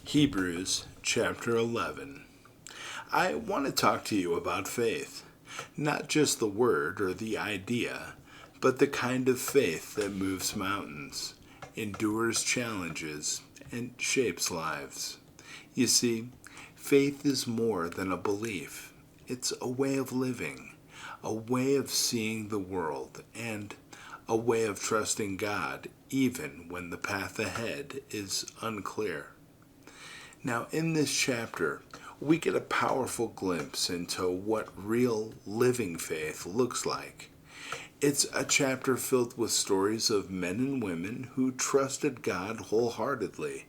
Hebrews chapter 11. I want to talk to you about faith. Not just the word or the idea, but the kind of faith that moves mountains, endures challenges, and shapes lives. You see, faith is more than a belief. It's a way of living, a way of seeing the world, and a way of trusting God even when the path ahead is unclear. Now, in this chapter, we get a powerful glimpse into what real living faith looks like. It's a chapter filled with stories of men and women who trusted God wholeheartedly,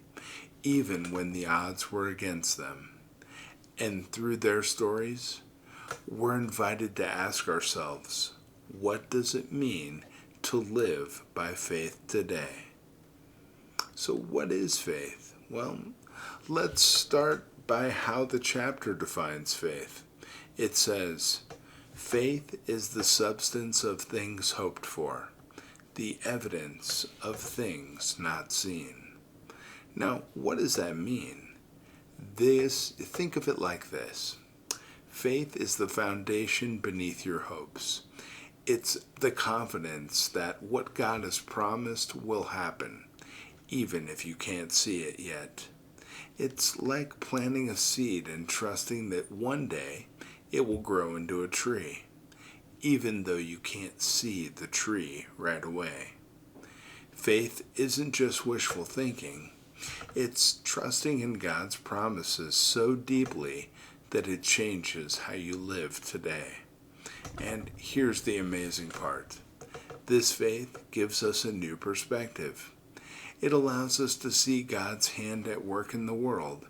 even when the odds were against them. And through their stories, we're invited to ask ourselves, what does it mean to live by faith today? So, what is faith? Well, let's start by how the chapter defines faith. It says, faith is the substance of things hoped for, the evidence of things not seen. Now, what does that mean? Think of it like this. Faith is the foundation beneath your hopes. It's the confidence that what God has promised will happen, even if you can't see it yet. It's like planting a seed and trusting that one day it will grow into a tree, even though you can't see the tree right away. Faith isn't just wishful thinking. It's trusting in God's promises so deeply that it changes how you live today. And here's the amazing part. This faith gives us a new perspective. It allows us to see God's hand at work in the world,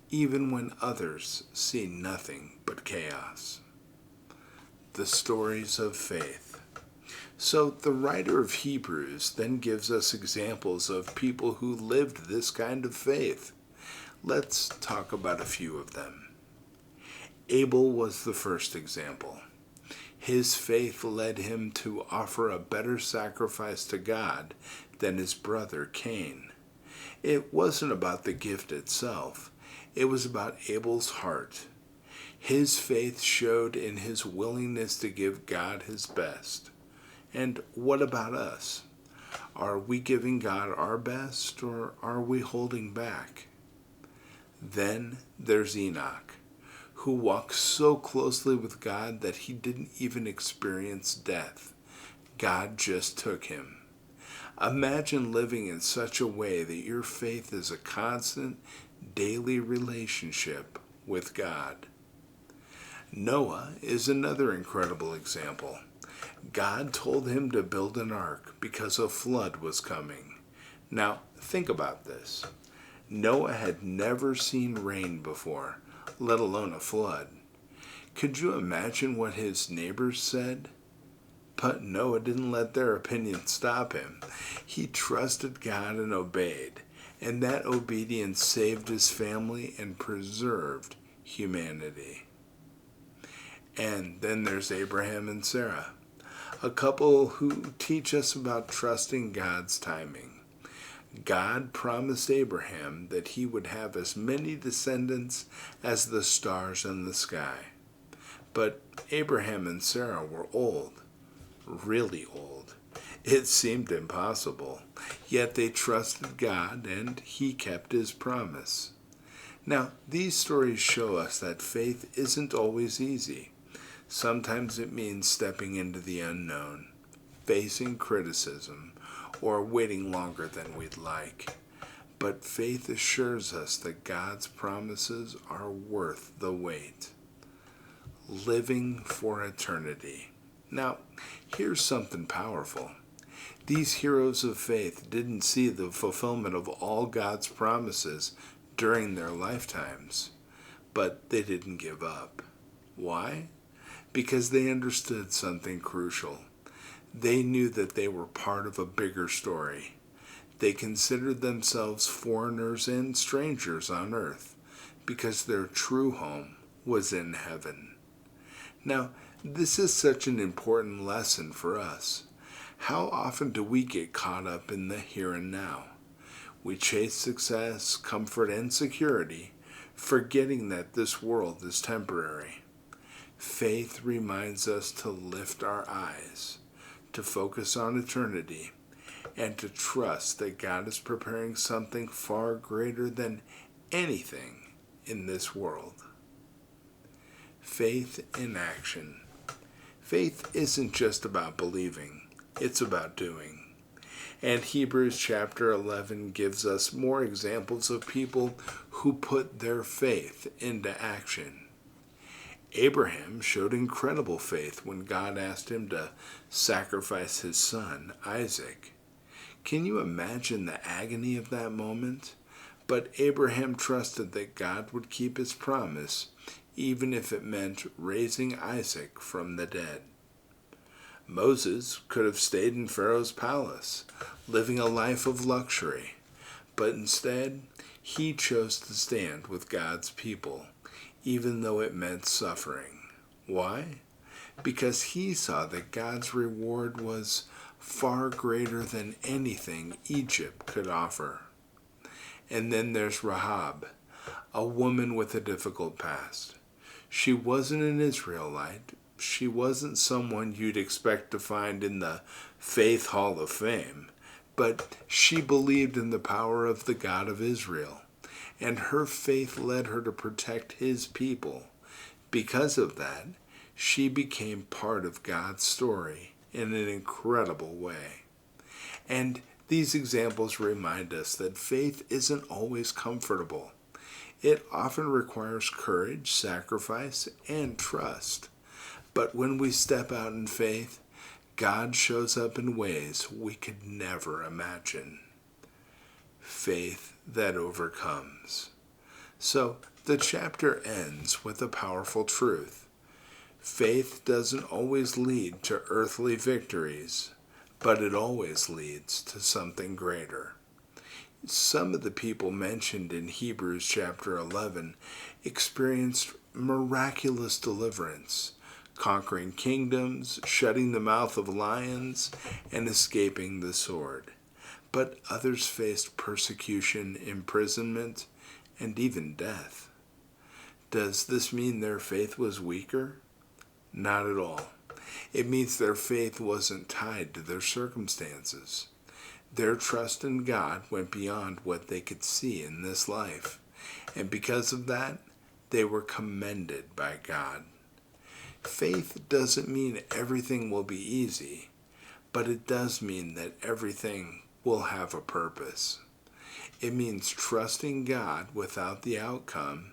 even when others see nothing but chaos. The stories of faith. So the writer of Hebrews then gives us examples of people who lived this kind of faith. Let's talk about a few of them. Abel was the first example. His faith led him to offer a better sacrifice to God than his brother Cain. It wasn't about the gift itself. It was about Abel's heart. His faith showed in his willingness to give God his best. And what about us? Are we giving God our best, or are we holding back? Then there's Enoch, who walked so closely with God that he didn't even experience death. God just took him. Imagine living in such a way that your faith is a constant, daily relationship with God. Noah is another incredible example. God told him to build an ark because a flood was coming. Now, think about this. Noah had never seen rain before, let alone a flood. Could you imagine what his neighbors said? But Noah didn't let their opinion stop him. He trusted God and obeyed, and that obedience saved his family and preserved humanity. And then there's Abraham and Sarah, a couple who teach us about trusting God's timing. God promised Abraham that he would have as many descendants as the stars in the sky. But Abraham and Sarah were old, really old. It seemed impossible, yet they trusted God and he kept his promise. Now, these stories show us that faith isn't always easy. Sometimes it means stepping into the unknown, facing criticism, or waiting longer than we'd like. But faith assures us that God's promises are worth the wait. Living for eternity. Now, here's something powerful. These heroes of faith didn't see the fulfillment of all God's promises during their lifetimes, but they didn't give up. Why? Because they understood something crucial. They knew that they were part of a bigger story. They considered themselves foreigners and strangers on earth because their true home was in heaven. Now, this is such an important lesson for us. How often do we get caught up in the here and now? We chase success, comfort, and security, forgetting that this world is temporary. Faith reminds us to lift our eyes, to focus on eternity, and to trust that God is preparing something far greater than anything in this world. Faith in action. Faith isn't just about believing, it's about doing. And Hebrews chapter 11 gives us more examples of people who put their faith into action. Abraham showed incredible faith when God asked him to sacrifice his son, Isaac. Can you imagine the agony of that moment? But Abraham trusted that God would keep his promise, even if it meant raising Isaac from the dead. Moses could have stayed in Pharaoh's palace, living a life of luxury, but instead he chose to stand with God's people, even though it meant suffering. Why? Because he saw that God's reward was far greater than anything Egypt could offer. And then there's Rahab, a woman with a difficult past. She wasn't an Israelite. She wasn't someone you'd expect to find in the Faith Hall of Fame, but she believed in the power of the God of Israel, and her faith led her to protect his people. Because of that, she became part of God's story in an incredible way. And these examples remind us that faith isn't always comfortable. It often requires courage, sacrifice, and trust. But when we step out in faith, God shows up in ways we could never imagine. Faith that overcomes. So the chapter ends with a powerful truth. Faith doesn't always lead to earthly victories, but it always leads to something greater. Some of the people mentioned in Hebrews chapter 11 experienced miraculous deliverance, conquering kingdoms, shutting the mouth of lions, and escaping the sword. But others faced persecution, imprisonment, and even death. Does this mean their faith was weaker? Not at all. It means their faith wasn't tied to their circumstances. Their trust in God went beyond what they could see in this life, and because of that, they were commended by God. Faith doesn't mean everything will be easy, but it does mean that everything will have a purpose. It means trusting God without the outcome,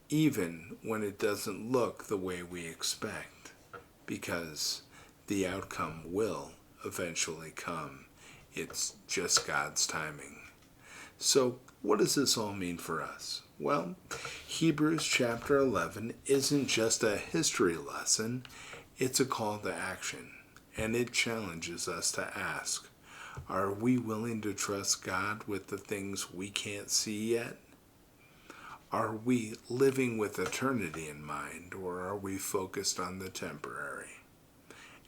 even when it doesn't look the way we expect, because the outcome will eventually come. It's just God's timing. So, what does this all mean for us? Well, Hebrews chapter 11 isn't just a history lesson, it's a call to action, and it challenges us to ask, are we willing to trust God with the things we can't see yet? Are we living with eternity in mind, or are we focused on the temporary?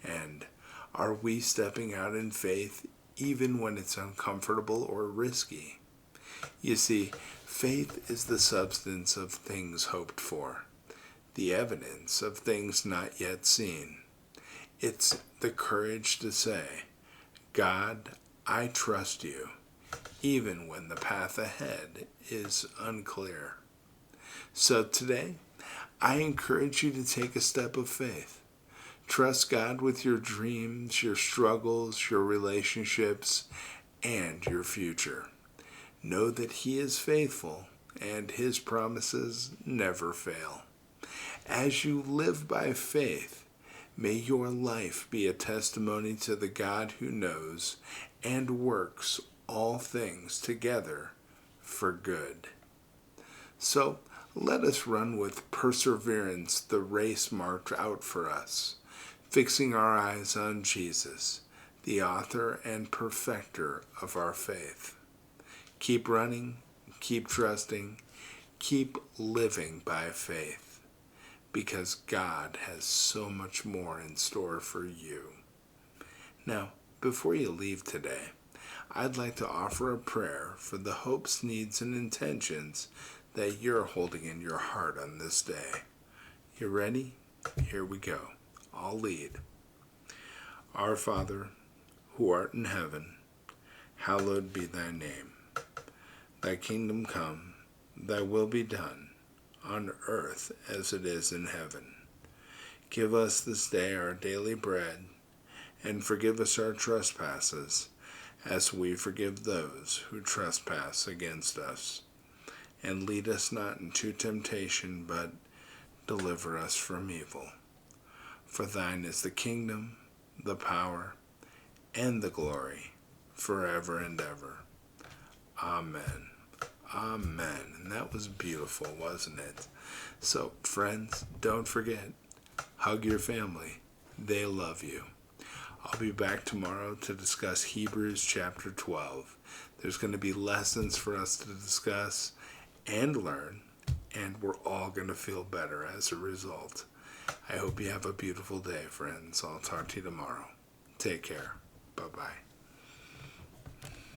And are we stepping out in faith even when it's uncomfortable or risky? You see, faith is the substance of things hoped for, the evidence of things not yet seen. It's the courage to say, God, I trust you, even when the path ahead is unclear. So today, I encourage you to take a step of faith. Trust God with your dreams, your struggles, your relationships, and your future. Know that He is faithful, and His promises never fail. As you live by faith, may your life be a testimony to the God who knows and works all things together for good. So, let us run with perseverance the race marked out for us, fixing our eyes on Jesus, the author and perfecter of our faith. Keep running, keep trusting, keep living by faith, because God has so much more in store for you. Now, before you leave today, I'd like to offer a prayer for the hopes, needs, and intentions that you're holding in your heart on this day. You ready? Here we go. I'll lead. Our Father, who art in heaven, hallowed be thy name. Thy kingdom come, thy will be done, on earth as it is in heaven. Give us this day our daily bread, and forgive us our trespasses, as we forgive those who trespass against us. And lead us not into temptation, but deliver us from evil. For thine is the kingdom, the power, and the glory, forever and ever. Amen. Amen. And that was beautiful, wasn't it? So, friends, don't forget, hug your family. They love you. I'll be back tomorrow to discuss Hebrews chapter 12. There's going to be lessons for us to discuss and learn, and we're all going to feel better as a result. I hope you have a beautiful day, friends. I'll talk to you tomorrow. Take care. Bye-bye.